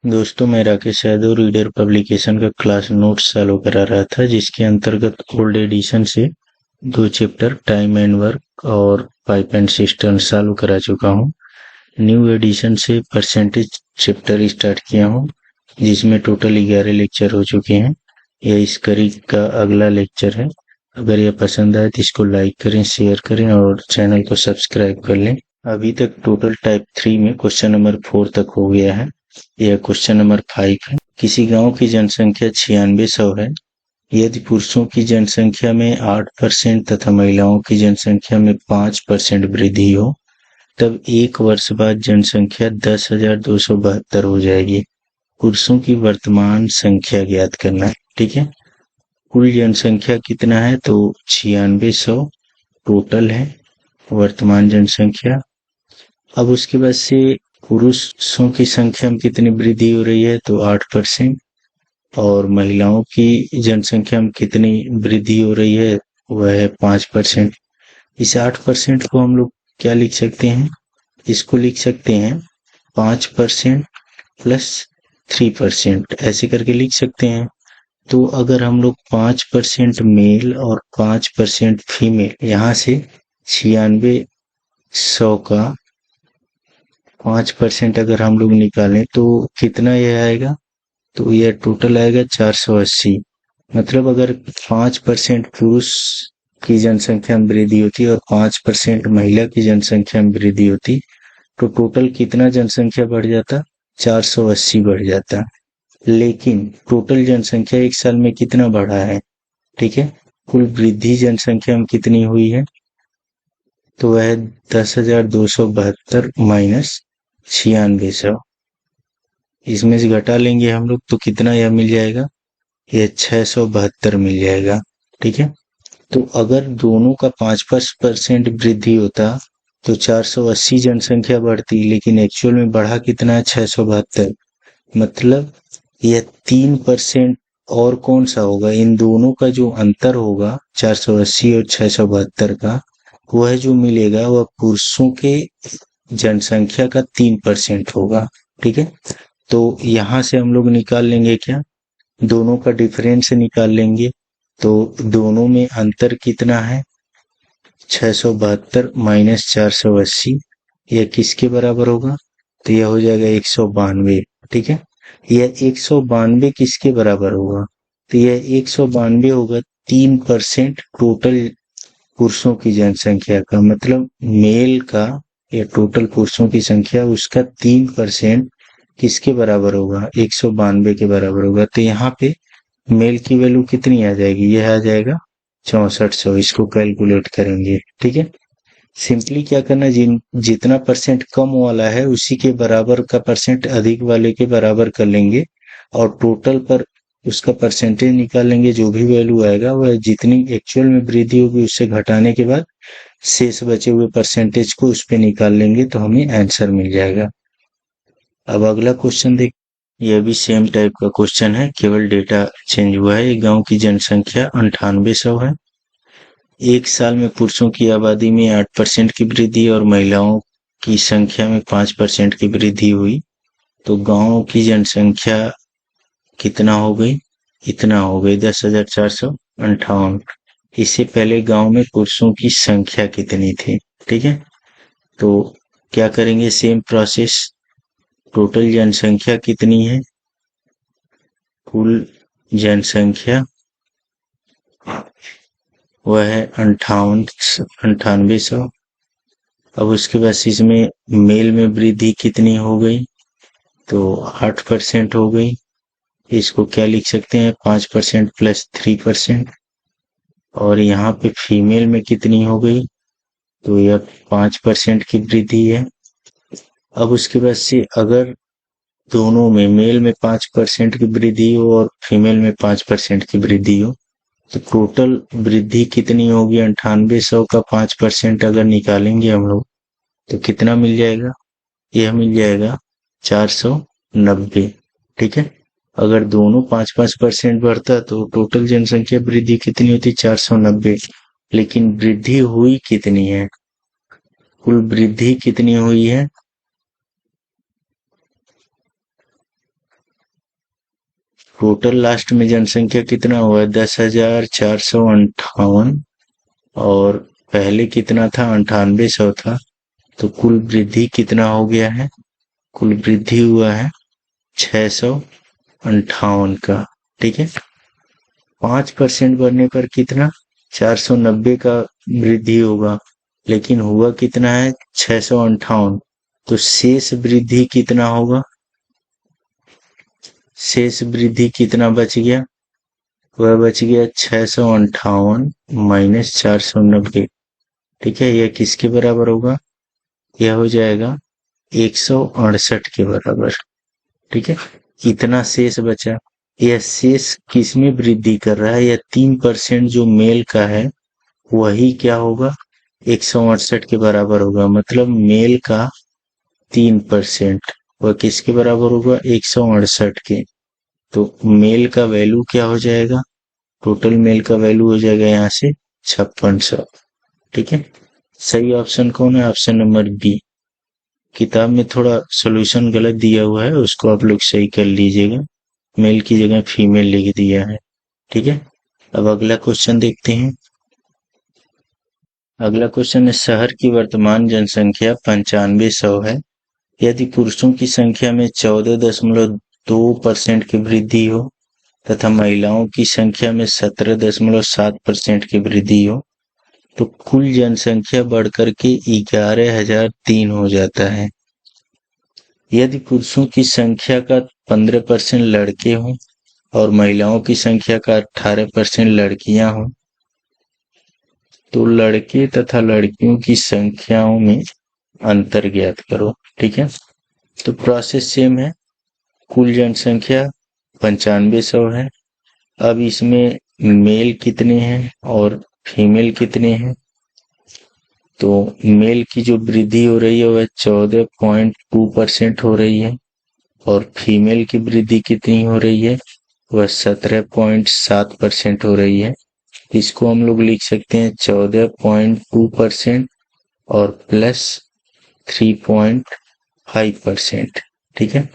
दोस्तों, मैं Rakesh Yadav reader publication का क्लास नोट्स चालू करा रहा था, जिसके अंतर्गत ओल्ड एडिशन से दो चैप्टर टाइम एंड वर्क और पाइप एंड सिस्टम चालू करा चुका हूँ। न्यू एडिशन से परसेंटेज चैप्टर स्टार्ट किया हूँ, जिसमें टोटल 11 लेक्चर हो चुके हैं। यह इस कड़ी का अगला लेक्चर है। अगर यह पसंद आए तो इसको लाइक करें, शेयर करें और चैनल को सब्सक्राइब कर लें। अभी तक टोटल टाइप 3 में क्वेश्चन नंबर 4 तक हो गया है। यह क्वेश्चन नंबर 5 है। किसी गांव की जनसंख्या 9600 है। यदि पुरुषों की जनसंख्या में 8% तथा महिलाओं की जनसंख्या में 5% वृद्धि हो, तब एक वर्ष बाद जनसंख्या 10,272 हो जाएगी। पुरुषों की वर्तमान संख्या ज्ञात करना है। ठीक है, कुल जनसंख्या कितना है तो 9600 टोटल है वर्तमान जनसंख्या। अब उसके बाद से पुरुषों की संख्या में कितनी वृद्धि हो रही है तो 8%, और महिलाओं की जनसंख्या में कितनी वृद्धि हो रही है वह है 5%। इस 8% को हम लोग क्या लिख सकते हैं, इसको लिख सकते हैं 5% प्लस 3%, ऐसे करके लिख सकते हैं। तो अगर हम लोग 5% मेल और 5% फीमेल, यहाँ से 9600 का 5% अगर हम लोग निकालें तो कितना यह आएगा, तो यह टोटल आएगा 480। मतलब अगर 5% पुरुष की जनसंख्या में वृद्धि होती और 5% महिला की जनसंख्या में वृद्धि होती, तो टोटल कितना जनसंख्या बढ़ जाता, 480 बढ़ जाता। लेकिन टोटल जनसंख्या एक साल में कितना बढ़ा है, ठीक है, कुल वृद्धि जनसंख्या में कितनी हुई है तो वह 10,272 माइनस 9600, इसमें से घटा लेंगे हम लोग तो कितना यह मिल जाएगा, यह 672 मिल जाएगा। ठीक है, तो अगर दोनों का 5% वृद्धि होता तो 480 जनसंख्या बढ़ती, लेकिन एक्चुअल में बढ़ा कितना है, 672। मतलब यह 3% और कौन सा होगा, इन दोनों का जो अंतर होगा 480 और 672 का, वह जो मिलेगा वह पुरुषों के जनसंख्या का 3% होगा। ठीक है, तो यहां से हम लोग निकाल लेंगे क्या, दोनों का डिफरेंस निकाल लेंगे। तो दोनों में अंतर कितना है, 672 माइनस 480, यह किसके बराबर होगा, तो यह हो जाएगा 192। ठीक है, यह 192 किसके बराबर होगा, तो यह 192 होगा 3% टोटल पुरुषों की जनसंख्या का। मतलब मेल का या टोटल पुरुषों की संख्या, उसका 3% किसके बराबर होगा, 192 के बराबर होगा। तो यहाँ पे मेल की वैल्यू कितनी आ जाएगी, यह आ जाएगा 6400। इसको कैलकुलेट करेंगे। ठीक है, सिंपली क्या करना, जितना परसेंट कम वाला है उसी के बराबर का परसेंट अधिक वाले के बराबर कर लेंगे, और टोटल पर उसका परसेंटेज निकाल लेंगे। जो भी वैल्यू आएगा वह जितनी एक्चुअल में वृद्धि होगी उससे घटाने के बाद शेष बचे हुए परसेंटेज को उस पर निकाल लेंगे तो हमें आंसर मिल जाएगा। अब अगला क्वेश्चन देख, यह भी सेम टाइप का क्वेश्चन है, केवल डेटा चेंज हुआ है। एक गांव की जनसंख्या 9800 है। एक साल में पुरुषों की आबादी में 8% की वृद्धि और महिलाओं की संख्या में 5% की वृद्धि हुई, तो गांव की जनसंख्या कितना हो गई, इतना हो गई 10,458। इससे पहले गांव में पुरुषों की संख्या कितनी थी। ठीक है, तो क्या करेंगे, सेम प्रोसेस। टोटल जनसंख्या कितनी है, कुल जनसंख्या वह है 9800। अब उसके बाद इसमें मेल में वृद्धि कितनी हो गई, तो 8% हो गई। इसको क्या लिख सकते हैं, 5% प्लस 3%। और यहाँ पे फीमेल में कितनी हो गई, तो यह 5% की वृद्धि है। अब उसके बाद से अगर दोनों में, मेल में 5% की वृद्धि हो और फीमेल में 5% की वृद्धि हो, तो टोटल वृद्धि कितनी होगी, 9800 का 5% अगर निकालेंगे हम लोग तो कितना मिल जाएगा, यह मिल जाएगा 490। ठीक है, अगर दोनों 5-5% बढ़ता तो टोटल जनसंख्या वृद्धि कितनी होती, 490। लेकिन वृद्धि हुई कितनी है, कुल वृद्धि कितनी हुई है, टोटल लास्ट में जनसंख्या कितना हुआ, 10,458, और पहले कितना था, 9800 था। तो कुल वृद्धि कितना हो गया है, कुल वृद्धि हुआ है 658 का। ठीक है, 5% बढ़ने पर कितना, 490 का वृद्धि होगा, लेकिन हुआ कितना है, 658। तो शेष वृद्धि कितना होगा, शेष वृद्धि कितना बच गया, वह बच गया 658 माइनस 490। ठीक है, यह किसके बराबर होगा, यह हो जाएगा 168 के बराबर। ठीक है, इतना शेष बचा। यह शेष किसमें वृद्धि कर रहा है, यह 3% जो मेल का है वही क्या होगा, 168 के बराबर होगा। मतलब मेल का 3%, वह किसके बराबर होगा, 168 के। तो मेल का वैल्यू क्या हो जाएगा, टोटल मेल का वैल्यू हो जाएगा यहाँ से 5600। ठीक है, सही ऑप्शन कौन है, ऑप्शन नंबर बी। किताब में थोड़ा सॉल्यूशन गलत दिया हुआ है, उसको आप लोग सही कर लीजिएगा, मेल की जगह फीमेल लिख दिया है। ठीक है, अब अगला क्वेश्चन देखते हैं। अगला क्वेश्चन है, शहर की वर्तमान जनसंख्या 9500 है। यदि पुरुषों की संख्या में 14.2% की वृद्धि हो तथा महिलाओं की संख्या में 17.7% की वृद्धि हो तो कुल जनसंख्या बढ़कर के 11,003 हो जाता है। यदि पुरुषों की संख्या का 15% लड़के हों और महिलाओं की संख्या का 18% लड़कियां हों तो लड़के तथा लड़कियों की संख्याओं में अंतर ज्ञात करो। ठीक है, तो प्रोसेस सेम है, कुल जनसंख्या 9500 है। अब इसमें मेल कितने हैं और फीमेल कितने हैं, तो मेल की जो वृद्धि हो रही है वह 14.2% हो रही है और फीमेल की वृद्धि कितनी हो रही है, वह 17.7% हो रही है। इसको हम लोग लिख सकते हैं 14.2% और प्लस 3.5%। ठीक है,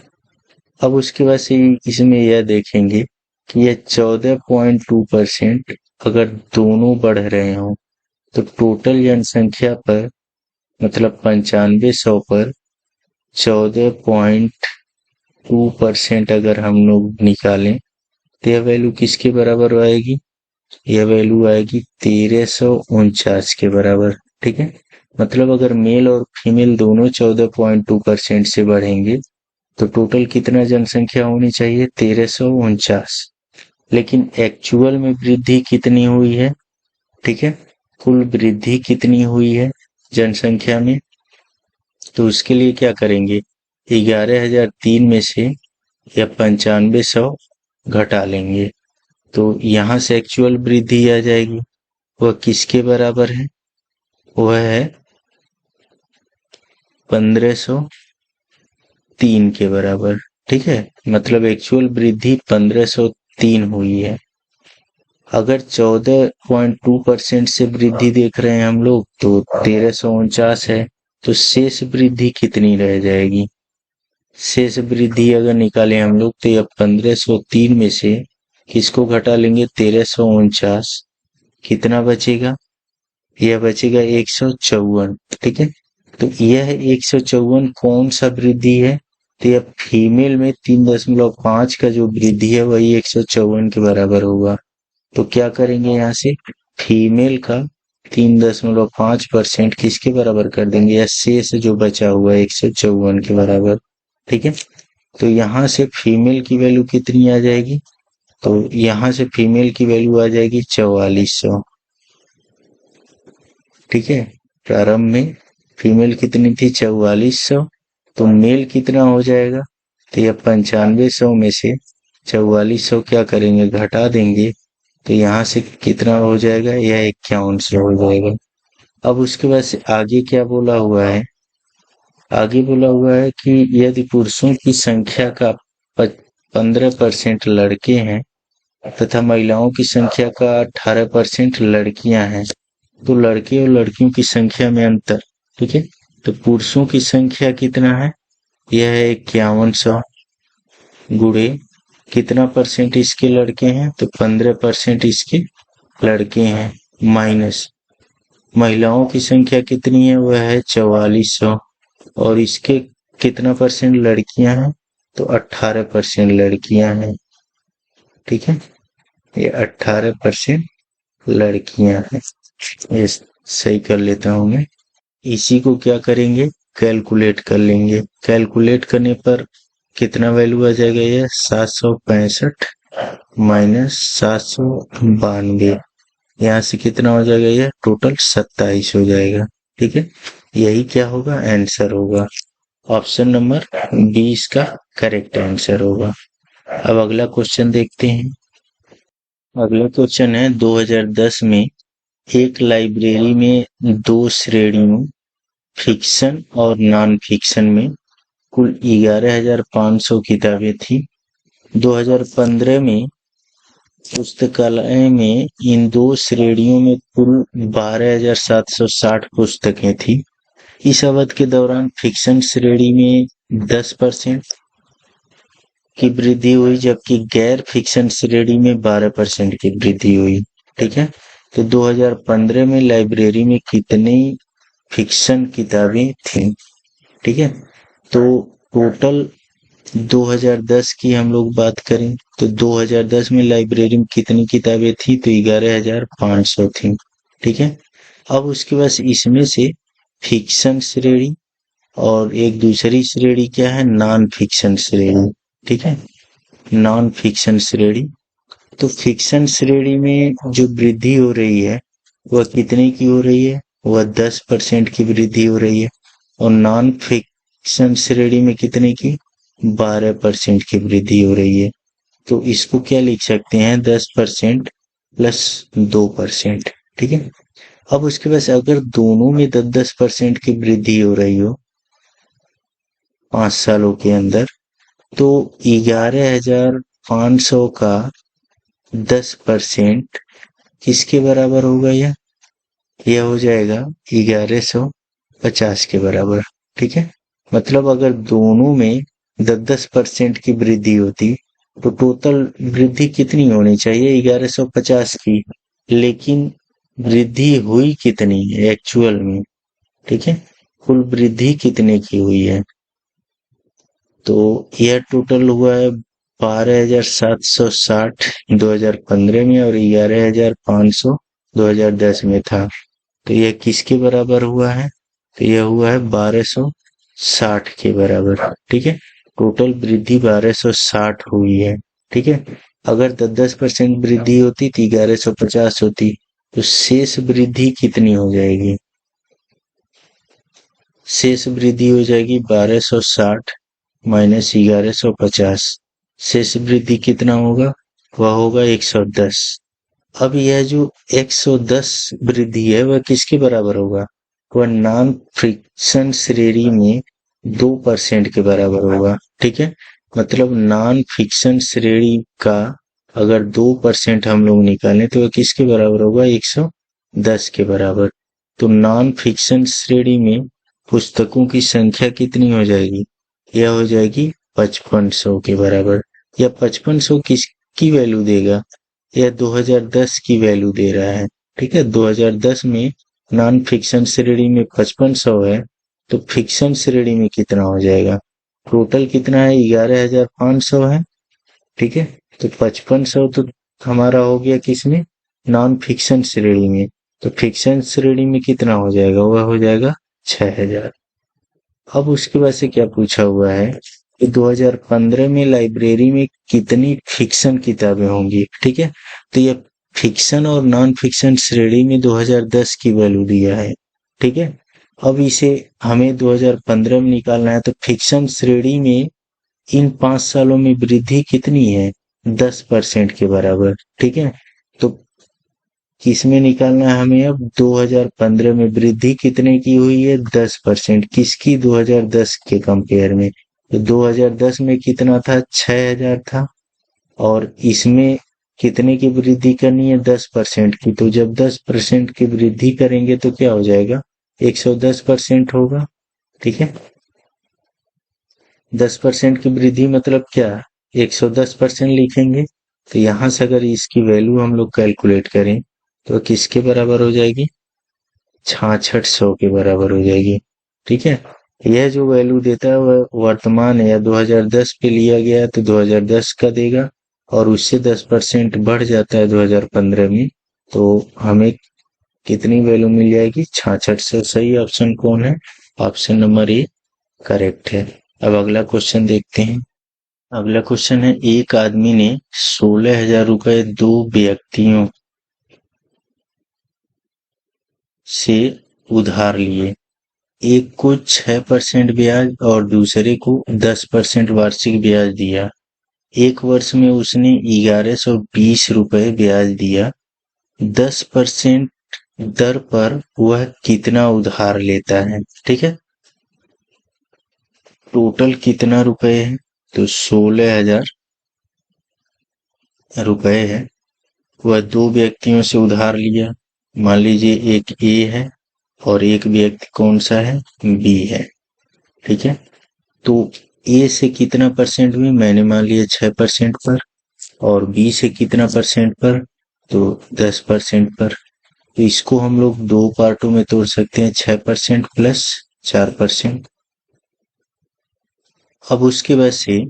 अब उसके बाद से इसमें यह देखेंगे कि यह 14.2% अगर दोनों बढ़ रहे हों तो टोटल जनसंख्या पर, मतलब 9500 पर 14.2% अगर हम लोग निकालें तो यह वैल्यू किसके बराबर आएगी, यह वैल्यू आएगी 1349 के बराबर। ठीक है, मतलब अगर मेल और फीमेल दोनों 14.2% से बढ़ेंगे तो टोटल कितना जनसंख्या होनी चाहिए, 1349। लेकिन एक्चुअल में वृद्धि कितनी हुई है, ठीक है, कुल वृद्धि कितनी हुई है जनसंख्या में, तो उसके लिए क्या करेंगे, 11,003 में से या 9500 घटा लेंगे तो यहां से एक्चुअल वृद्धि आ जाएगी। वह किसके बराबर है, वह है 1503 के बराबर। ठीक है, मतलब एक्चुअल वृद्धि 1503 हुई है। अगर 14.2% से वृद्धि देख रहे हैं हम लोग तो 1349 है, तो शेष वृद्धि कितनी रह जाएगी, शेष वृद्धि अगर निकालें हम लोग तो यह 1503 में से किसको घटा लेंगे, 1349, कितना बचेगा, यह बचेगा 154। ठीक है, तो यह 154 कौन सा वृद्धि है, तो यह फीमेल में 3.5 का जो वृद्धि है वही 154 के बराबर होगा। तो क्या करेंगे, यहाँ से फीमेल का 3.5% किसके बराबर कर देंगे, या शेष जो बचा हुआ है 154 के बराबर। ठीक है, तो यहाँ से फीमेल की वैल्यू कितनी आ जाएगी, तो यहाँ से फीमेल की वैल्यू आ जाएगी 4400। ठीक है, प्रारंभ में फीमेल कितनी थी, 4400, तो मेल कितना हो जाएगा, तो यह 9500 में से 4400 क्या करेंगे, घटा देंगे, तो यहाँ से कितना हो जाएगा, यह 5100 हो जाएगा। अब उसके बाद से आगे क्या बोला हुआ है, आगे बोला हुआ है कि यदि पुरुषों की संख्या का 15% लड़के हैं तथा महिलाओं की संख्या का 18% लड़कियां हैं तो लड़के और लड़कियों की संख्या में अंतर। ठीक है, तो पुरुषों की संख्या कितना है, यह है 5100 गुणे कितना परसेंट इसके लड़के हैं, तो 15% इसके लड़के हैं, माइनस महिलाओं की संख्या कितनी है, वह है 4400, और इसके कितना परसेंट लड़कियां हैं, तो 18% लड़कियां हैं। ठीक है, ये 18% लड़कियां हैं। ये सही कर लेता हूं मैं। इसी को क्या करेंगे, कैलकुलेट कर लेंगे। कैलकुलेट करने पर कितना वैल्यू आ जाएगा, ये 765 माइनस 792, यहाँ से कितना हो जाएगा, ये टोटल 27 हो जाएगा। ठीक है, यही क्या होगा, आंसर होगा। ऑप्शन नंबर 20 का करेक्ट आंसर होगा। अब अगला क्वेश्चन देखते हैं। अगला क्वेश्चन है 2010 में एक लाइब्रेरी में दो श्रेणियों फिक्शन और नॉन फिक्शन में कुल 11,500 किताबें थी। 2015 में पुस्तकालय में इन दो श्रेणियों में कुल 12,760 पुस्तकें थी। इस अवधि के दौरान फिक्शन श्रेणी में 10% की वृद्धि हुई, जबकि गैर फिक्शन श्रेणी में 12% की वृद्धि हुई। ठीक है, तो 2015 में लाइब्रेरी में कितनी फिक्शन किताबें थी। ठीक है, तो टोटल 2010 की हम लोग बात करें तो 2010 में लाइब्रेरी में कितनी किताबें थी, तो 11,500 थी। ठीक है, अब उसके बाद इसमें से फिक्शन श्रेणी और एक दूसरी श्रेणी क्या है, नॉन फिक्शन श्रेणी। ठीक है, नॉन फिक्शन श्रेणी, तो फिक्शन श्रेणी में जो वृद्धि हो रही है वह कितने की हो रही है, वह 10% की वृद्धि हो रही है, और नॉन फिक्शन श्रेणी में कितने की, 12% की वृद्धि हो रही है। तो इसको क्या लिख सकते हैं, 10% प्लस 2%। ठीक है, अब उसके बाद अगर दोनों में 10% की वृद्धि हो रही हो 5 सालों के अंदर, तो 11,500 का 10% किसके बराबर होगा, यह हो जाएगा 1150 के बराबर। ठीक है, मतलब अगर दोनों में 10% की वृद्धि होती तो टोटल वृद्धि कितनी होनी चाहिए, 1150 की, लेकिन वृद्धि हुई कितनी है एक्चुअल में। ठीक है, कुल वृद्धि कितने की हुई है, तो यह टोटल हुआ है 12,760 2015 में और 11,500 2010 में था। तो यह किसके बराबर हुआ है, तो यह हुआ है 1260 के बराबर। ठीक है, टोटल वृद्धि 1260 हुई है। ठीक है, अगर 10% वृद्धि होती तो 1150 होती, तो शेष वृद्धि कितनी हो जाएगी, शेष वृद्धि हो जाएगी 1260 माइनस 1150, शेष वृद्धि कितना होगा, वह होगा 110। अब यह जो 110 वृद्धि है वह किसके बराबर होगा, वह नॉन फ्रिक्शन श्रेणी में 2% के बराबर होगा। ठीक है, मतलब नॉन फिक्शन श्रेणी का अगर 2% हम लोग निकालें तो वह किसके बराबर होगा, 110 के बराबर। तो नॉन फिक्शन श्रेणी में पुस्तकों की संख्या कितनी हो जाएगी, यह हो जाएगी 5500 के बराबर। यह 5500 किसकी वैल्यू देगा, यह 2010 की वैल्यू दे रहा है। ठीक है, 2010 में नॉन फिक्शन श्रेणी में 5500 है, तो फिक्शन श्रेणी में कितना हो जाएगा, टोटल कितना है, 11,500 है। ठीक है, तो 5500 तो हमारा हो गया किसमें, नॉन फिक्शन श्रेणी में, तो फिक्शन श्रेणी में कितना हो जाएगा, वह हो जाएगा 6,000। अब उसके बाद से क्या पूछा हुआ है कि 2015 में लाइब्रेरी में कितनी फिक्शन किताबें होंगी। ठीक है, तो ये फिक्शन और नॉन फिक्शन श्रेणी में 2010 की वैल्यू दिया है। ठीक है, अब इसे हमें 2015 में निकालना है, तो फिक्शन श्रेणी में इन 5 सालों में वृद्धि कितनी है, 10% के बराबर। ठीक है, तो किसमें निकालना है हमें, अब 2015 में वृद्धि कितने की हुई है, 10%, किसकी, 2010 के कंपेयर में। तो 2010 में कितना था, 6,000 था, और इसमें कितने की वृद्धि करनी है, 10% की। तो जब 10% की वृद्धि करेंगे तो क्या हो जाएगा, 110% होगा। ठीक है, 10% की वृद्धि मतलब क्या, 110% लिखेंगे। तो यहां से अगर इसकी वैल्यू हम लोग कैलकुलेट करें तो किसके बराबर हो जाएगी? 6600 के बराबर हो जाएगी। ठीक है, यह जो वैल्यू देता है वह वर्तमान है या 2010 पे लिया गया है तो 2010 का देगा, और उससे 10% बढ़ जाता है 2015 में, तो हमें कितनी वैल्यू मिल जाएगी? 6600। सही ऑप्शन कौन है? ऑप्शन नंबर ए करेक्ट है। अब अगला क्वेश्चन देखते हैं। अगला क्वेश्चन है, एक आदमी ने 16,000 रुपए दो व्यक्तियों से उधार लिए। एक को 6% ब्याज और दूसरे को 10% वार्षिक ब्याज दिया। एक वर्ष में उसने 1120 रुपए ब्याज दिया। 10% दर पर वह कितना उधार लेता है? ठीक है, टोटल कितना रुपए है? तो 16,000 रुपए है। वह दो व्यक्तियों से उधार लिया। मान लीजिए एक ए है और एक व्यक्ति कौन सा है? बी है। ठीक है, तो ए से कितना परसेंट में? मैंने मान लिया 6% पर, और बी से कितना परसेंट पर? तो 10% पर। तो इसको हम लोग दो पार्टों में तोड़ सकते हैं, 6% प्लस 4%। अब उसके बाद से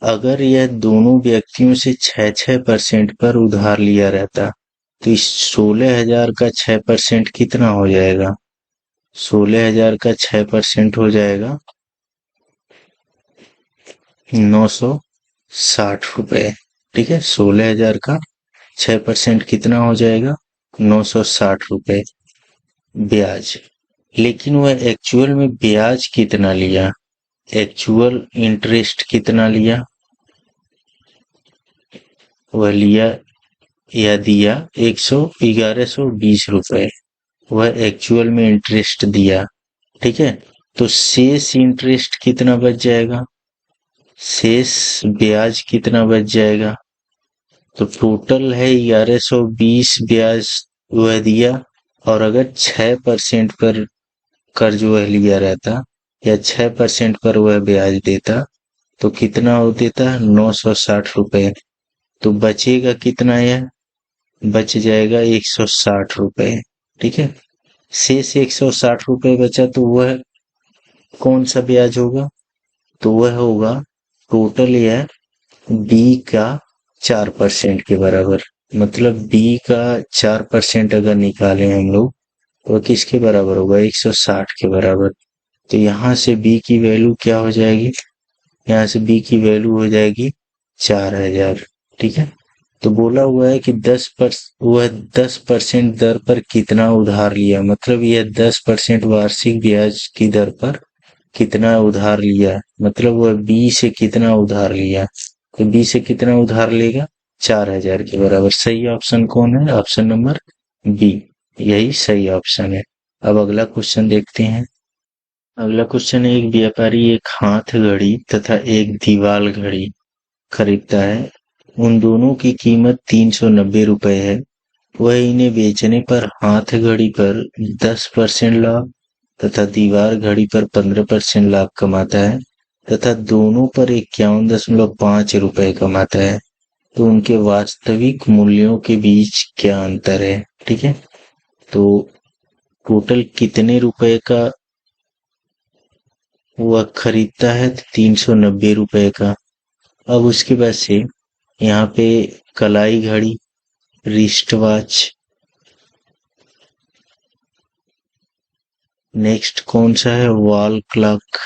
अगर यह दोनों व्यक्तियों से 6-6% पर उधार लिया रहता तो इस 16,000 का 6% कितना हो जाएगा? 16,000 का 6% हो जाएगा 960 रुपए। ठीक है, 16,000 का 6% कितना हो जाएगा? 960 रुपए ब्याज। लेकिन वह एक्चुअल में ब्याज कितना लिया? एक्चुअल इंटरेस्ट कितना लिया? वह लिया या दिया 1120 रुपए। वह एक्चुअल में इंटरेस्ट दिया। ठीक है, तो शेष इंटरेस्ट कितना बच जाएगा? शेष ब्याज कितना बच जाएगा? तो टोटल है 1120 ब्याज वह दिया, और अगर 6% पर कर्ज वह लिया रहता या 6% पर वह ब्याज देता तो कितना हो देता? 960 रुपए। तो बचेगा कितना? यह बच जाएगा 160 रुपए। ठीक है, शेष 160 रुपए बचा तो वह कौन सा ब्याज होगा? तो वह होगा टोटल यह बी का 4% के बराबर। मतलब बी का 4% अगर निकालें हम लोग तो किसके बराबर होगा? 160 के बराबर। तो यहाँ से बी की वैल्यू क्या हो जाएगी? यहाँ से बी की वैल्यू हो जाएगी 4,000। ठीक है, तो बोला हुआ है कि वह 10% दर पर कितना उधार लिया, मतलब यह 10% वार्षिक ब्याज की दर पर कितना उधार लिया, मतलब वह बी से कितना उधार लिया। तो बी से कितना उधार लेगा? 4,000 के बराबर। सही ऑप्शन कौन है? ऑप्शन नंबर बी, यही सही ऑप्शन है। अब अगला क्वेश्चन देखते हैं। अगला क्वेश्चन है, एक व्यापारी एक हाथ घड़ी तथा एक दीवाल घड़ी खरीदता है। उन दोनों की कीमत 390 रुपए है। वह इन्हें बेचने पर हाथ घड़ी पर 10% लाभ तथा दीवार घड़ी पर 15% लाभ कमाता है, तथा दोनों पर 51.5 रुपए कमाता है। तो उनके वास्तविक मूल्यों के बीच क्या अंतर है? ठीक है, तो टोटल कितने रुपए का वह खरीदता है? 390 रुपए का। अब उसके बाद से यहाँ पे कलाई घड़ी, रिस्ट वॉच, नेक्स्ट कौन सा है? Wall clock.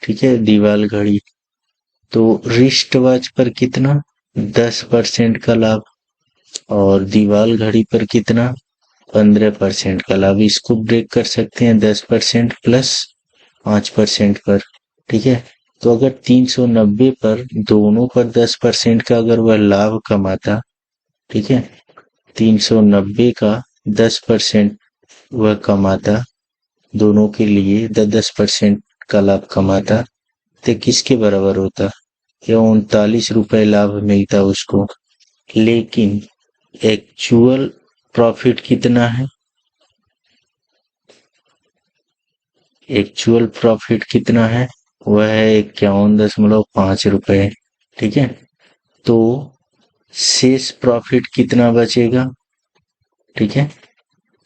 ठीक है, दीवाल घड़ी। तो रिस्ट वॉच पर कितना? 10% का लाभ, और दीवाल घड़ी पर कितना? 15% का लाभ। इसको ब्रेक कर सकते हैं 10% प्लस 5% पर। ठीक है, तो अगर 390 पर दोनों पर 10% का अगर वह लाभ कमाता, ठीक है, 390 का 10% वह कमाता, दोनों के लिए 10% का लाभ कमाता, तो किसके बराबर होता? या 39 रुपए लाभ मिलता उसको। लेकिन एक्चुअल प्रॉफिट कितना है? एक्चुअल प्रॉफिट कितना है, वह है 51.5 रुपए। ठीक है, तो शेष प्रॉफिट कितना बचेगा। ठीक है,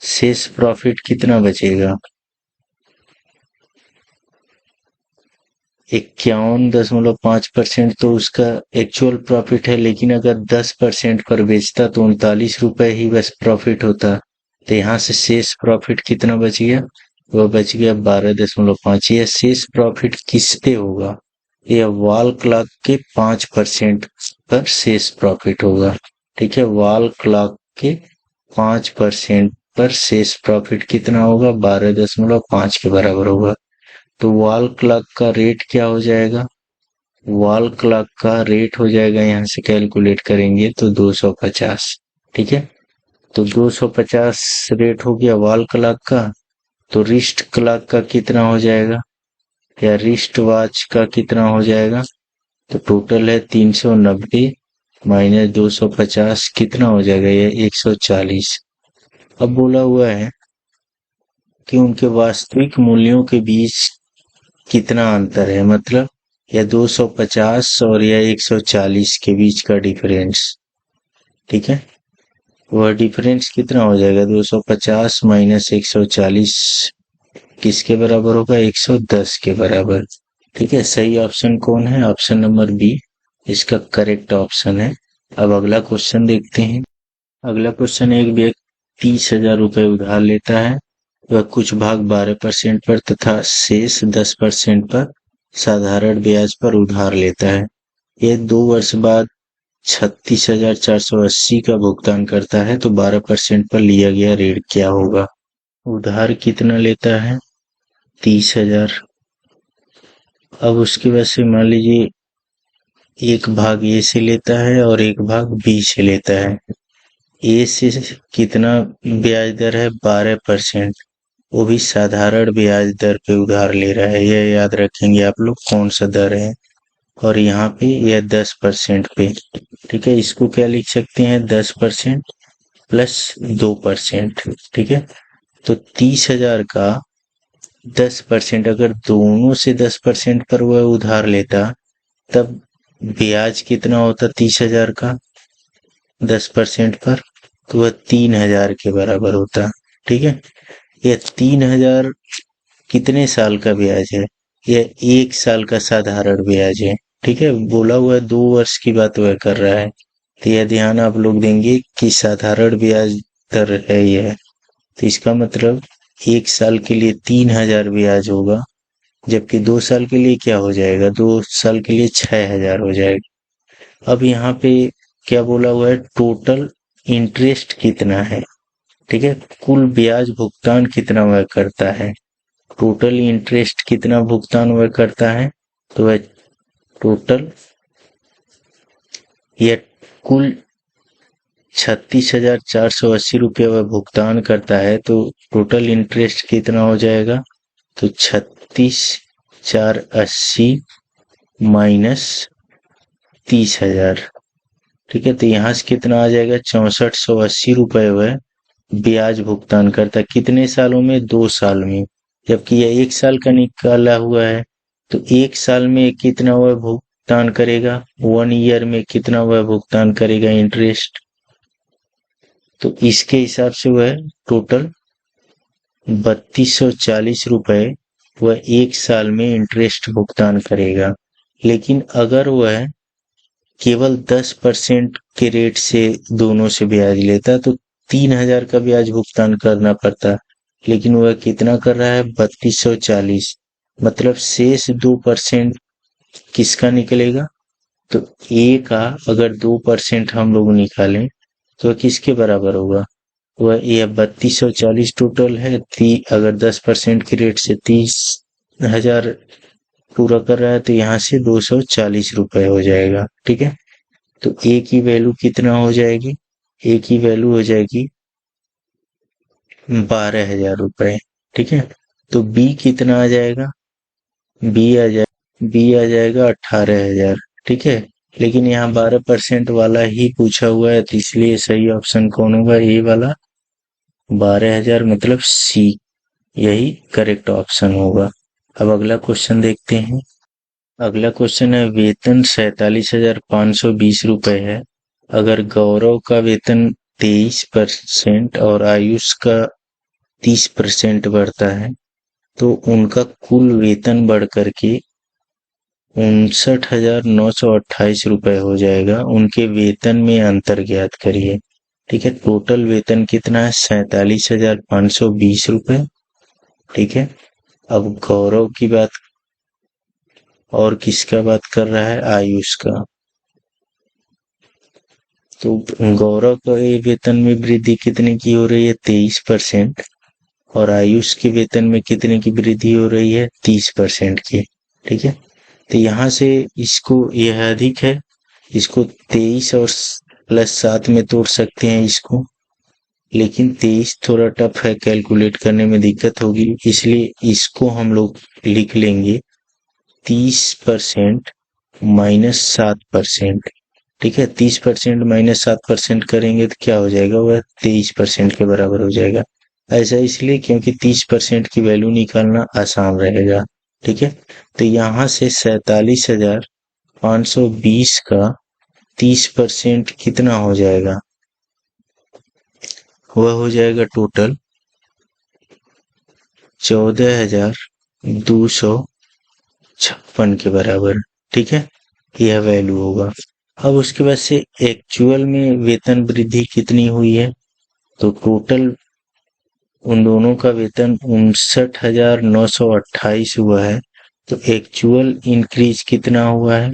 शेष प्रॉफिट कितना बचेगा, 51.5% तो उसका एक्चुअल प्रॉफिट है, लेकिन अगर 10% पर बेचता तो 39 रुपए ही बस प्रॉफिट होता। तो यहाँ से शेष प्रॉफिट कितना बच गया, वह बच गया 12.5। यह शेष प्रॉफिट किस पे होगा, यह वॉल क्लॉक के 5% पर शेष प्रॉफिट होगा। ठीक है, वॉल क्लॉक के 5% पर शेष प्रॉफिट कितना होगा, 12.5 के बराबर होगा। तो वॉल क्लॉक का रेट क्या हो जाएगा, वॉल क्लॉक का रेट हो जाएगा, यहां से कैलकुलेट करेंगे तो 250। ठीक है, तो 250 रेट हो गया वॉल क्लॉक का। तो रिस्ट क्लॉक का कितना हो जाएगा, या रिस्ट वॉच का कितना हो जाएगा, तो टोटल है 390 माइनस 250 कितना हो जाएगा, ये 140। अब बोला हुआ है कि उनके वास्तविक मूल्यों के बीच कितना अंतर है, मतलब यह 250 और यह 140 के बीच का डिफरेंस। ठीक है, वह डिफरेंस कितना हो जाएगा, 250 माइनस 140 किसके बराबर होगा, 110 के बराबर। ठीक है, सही ऑप्शन कौन है, ऑप्शन नंबर बी इसका करेक्ट ऑप्शन है। अब अगला क्वेश्चन देखते हैं। अगला क्वेश्चन, एक व्यक्ति 30,000 रुपए उधार लेता है, वह कुछ भाग 12% पर तथा शेष 10% पर साधारण ब्याज पर उधार लेता है। यह 2 वर्ष बाद 36,480 का भुगतान करता है, तो 12% पर लिया गया ऋण क्या होगा। उधार कितना लेता है, 30,000। अब उसके बाद से मान लीजिए एक भाग ए से लेता है और एक भाग बी से लेता है। ए से कितना ब्याज दर है, 12%, वो भी साधारण ब्याज दर पे उधार ले रहा है, यह याद रखेंगे आप लोग कौन सा दर है। और यहाँ पे यह 10% पे। ठीक है, इसको क्या लिख सकते हैं, 10% प्लस 2%। ठीक है, तो 30,000 का 10%, अगर दोनों से 10% पर वह उधार लेता तब ब्याज कितना होता 30,000 का 10% पर, तो वह 3,000 के बराबर होता। ठीक है, यह 3,000 कितने साल का ब्याज है, यह 1 साल का साधारण ब्याज है। ठीक है, बोला हुआ है 2 वर्ष की बात वह कर रहा है, तो यह ध्यान आप लोग देंगे कि साधारण ब्याज दर है यह। तो इसका मतलब 1 साल के लिए 3,000 ब्याज होगा, जबकि 2 साल के लिए क्या हो जाएगा, 2 साल के लिए 6,000 हो जाएगा। अब यहाँ पे क्या बोला हुआ है, टोटल इंटरेस्ट कितना है। ठीक है, कुल ब्याज भुगतान कितना वह करता है, टोटल इंटरेस्ट कितना भुगतान वह करता है, तो वह टोटल यह कुल 36,480 वह भुगतान करता है, तो टोटल इंटरेस्ट कितना हो जाएगा, तो 36,480 माइनस 30,000। ठीक है, तो यहाँ से कितना आ जाएगा, 6480 वह ब्याज भुगतान करता है, कितने सालों में, 2 साल में, जबकि यह 1 साल का निकाला हुआ है। तो 1 साल में कितना वह भुगतान करेगा, 1 ईयर में कितना वह भुगतान करेगा इंटरेस्ट। तो इसके हिसाब से वह टोटल 3240 रुपए वह 1 साल में इंटरेस्ट भुगतान करेगा। लेकिन अगर वह केवल 10% के रेट से दोनों से ब्याज लेता तो 3,000 का ब्याज भुगतान करना पड़ता, लेकिन वह कितना कर रहा है, 3240। मतलब शेष 2% किसका निकलेगा, तो ए का अगर 2% हम लोग निकालें तो किसके बराबर होगा, वह यह 3240 टोटल है, अगर 10% के रेट से 30,000 पूरा कर रहा है तो यहाँ से 240 रुपए हो जाएगा। ठीक है, तो ए की वैल्यू कितना हो जाएगी, ए की वैल्यू हो जाएगी 12,000 रुपए। ठीक है, तो बी कितना आ जाएगा, बी आ जाएगा 18,000। ठीक है, लेकिन यहाँ 12% वाला ही पूछा हुआ है, तो इसलिए सही ऑप्शन कौन होगा, ए वाला 12,000, मतलब सी। यही करेक्ट ऑप्शन होगा। अब अगला क्वेश्चन देखते हैं। अगला क्वेश्चन है, वेतन 47,520 रुपए है। अगर गौरव का वेतन 23% और आयुष का 30% बढ़ता है तो उनका कुल वेतन बढ़ करके 59,928 रुपए हो जाएगा। उनके वेतन में अंतर ज्ञात करिए। ठीक है, टोटल वेतन कितना है? 47,520 रुपए। ठीक है, अब गौरव की बात और किसका बात कर रहा है? आयुष का। तो गौरव का वेतन में वृद्धि कितने की हो रही है? 23%। और आयुष के वेतन में कितने की वृद्धि हो रही है? 30% की। ठीक है, तो यहाँ से इसको, यह अधिक है, इसको 23 और +7 में तोड़ सकते हैं इसको, लेकिन 23 थोड़ा टफ है, कैलकुलेट करने में दिक्कत होगी, इसलिए इसको हम लोग लिख लेंगे 30% -7%। ठीक है, 30% -7% करेंगे तो क्या हो जाएगा? वह 23% के बराबर हो जाएगा। ऐसा इसलिए क्योंकि 30% की वैल्यू निकालना आसान रहेगा। ठीक है, तो यहाँ से 47,520 का 30% कितना हो जाएगा? वह हो जाएगा टोटल 14,256 के बराबर। ठीक है, यह वैल्यू होगा। अब उसके बाद से एक्चुअल में वेतन वृद्धि कितनी हुई है? तो टोटल उन दोनों का वेतन 59,928 हुआ है। तो एक्चुअल इंक्रीज कितना हुआ है?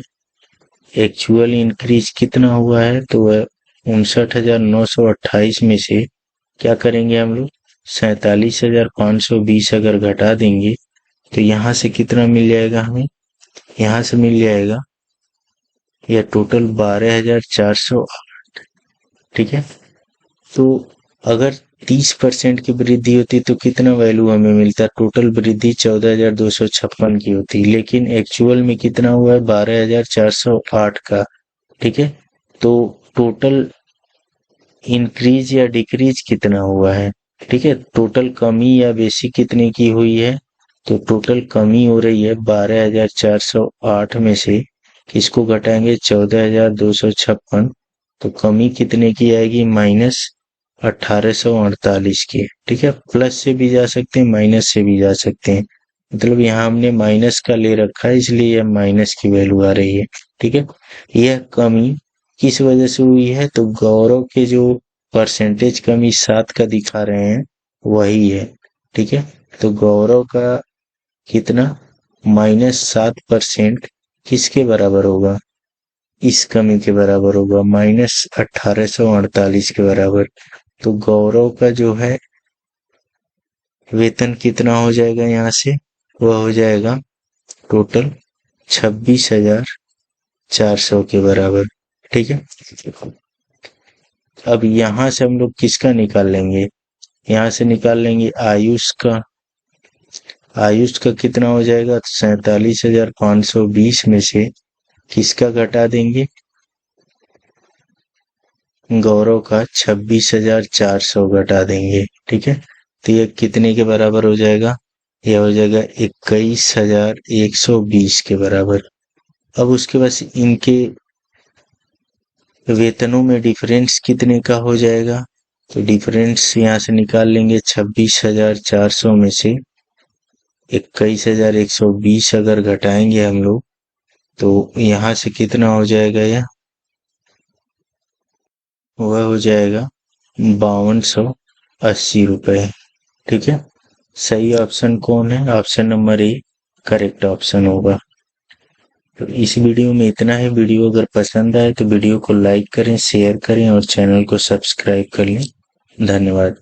एक्चुअल इंक्रीज कितना हुआ है? तो वह 59,928 में से क्या करेंगे हम लोग? 47,520 अगर घटा देंगे तो यहाँ से कितना मिल जाएगा हमें? यहाँ से मिल जाएगा यह टोटल 12,408। ठीक है, तो अगर 30% की वृद्धि होती तो कितना वैल्यू हमें मिलता? टोटल वृद्धि 14,256 की होती, लेकिन एक्चुअल में कितना हुआ है? 12,408 का। ठीक है, तो टोटल इंक्रीज या डिक्रीज कितना हुआ है? ठीक है, टोटल कमी या बेसी कितने की हुई है? तो टोटल कमी हो रही है 12,408 में से किसको घटाएंगे? 14,256। तो कमी कितने की आएगी? -1848 की। ठीक है, प्लस से भी जा सकते हैं, माइनस से भी जा सकते हैं, मतलब यहाँ हमने माइनस का ले रखा है इसलिए यह माइनस की वैल्यू आ रही है। ठीक है, यह कमी किस वजह से हुई है? तो गौरव के जो परसेंटेज कमी 7 का दिखा रहे हैं वही है। ठीक है, तो गौरव का कितना? -7% किसके बराबर होगा? इस कमी के बराबर होगा, -1848 के बराबर। तो गौरव का जो है वेतन कितना हो जाएगा? यहाँ से वह हो जाएगा टोटल 26,400 के बराबर। ठीक है, अब यहाँ से हम लोग किसका निकाल लेंगे? यहाँ से निकाल लेंगे आयुष का। आयुष का कितना हो जाएगा? 47,520 में से किसका घटा देंगे? गौरव का 26,400 घटा देंगे। ठीक है, तो यह कितने के बराबर हो जाएगा? यह हो जाएगा 21,120 के बराबर। अब उसके बाद इनके वेतनों में डिफरेंस कितने का हो जाएगा? तो डिफरेंस यहाँ से निकाल लेंगे 26,400 में से 21,120 अगर घटाएंगे हम लोग तो यहाँ से कितना हो जाएगा? यह वह हो जाएगा 5280 रुपए। ठीक है, सही ऑप्शन कौन है? Option number A correct option होगा। तो इस वीडियो में इतना है। वीडियो अगर पसंद आए तो वीडियो को लाइक करें, शेयर करें और चैनल को सब्सक्राइब कर लें। धन्यवाद।